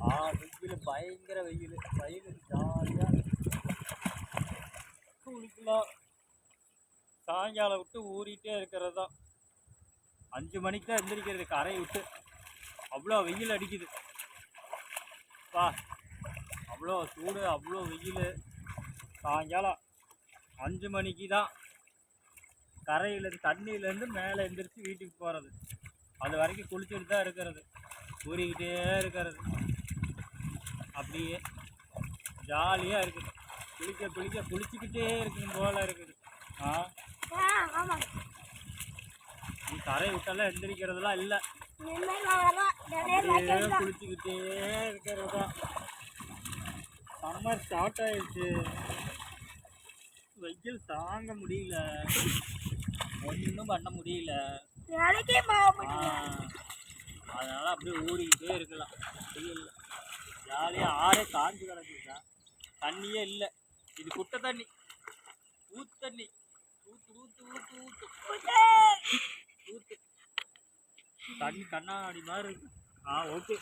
வெயில் பயங்கர வெயில் ஜாலியாக குளிக்கலாம். சாயங்காலம் விட்டு ஊறிட்டே இருக்கிறது தான். 5 மணிக்கு தான் எந்திரிக்கிறது கரையை விட்டு. அவ்வளோ வெயில் அடிக்குது பா, அவ்வளோ சூடு, அவ்வளோ வெயில். சாயங்காலம் 5 மணிக்கு தான் கரையிலேருந்து தண்ணியிலேருந்து மேலே எந்திரிச்சு வீட்டுக்கு போகிறது. அது வரைக்கும் குளிச்சுட்டு தான் இருக்கிறது, ஊறிக்கிட்டே இருக்கிறது. அப்படியே ஜாலியாக இருக்குது. குளிச்சுக்கிட்டே இருக்கணும் போல இருக்குது. நீ கரையை விட்டெல்லாம் எந்திரிக்கிறதுலாம் இல்லை, குளிச்சுக்கிட்டே இருக்கிறது தான். சம்மர் ஸ்டார்ட் ஆயிடுச்சு, வெயில் தாங்க முடியல, ஒன்றும் பண்ண முடியல. அதனால அப்படியே ஊறிக்கிட்டே இருக்கலாம். வெயில் ஜாலியாக ஆறே காஞ்சு கிடக்குதுக்கா, தண்ணியே இல்லை. இது குட்டை தண்ணி, ஊத்து தண்ணி, ஊத்து ஊத்து ஊத்து ஊத்து ஊத்து தண்ணி கண்ணாடி மாதிரி இருக்கு. ஓகே.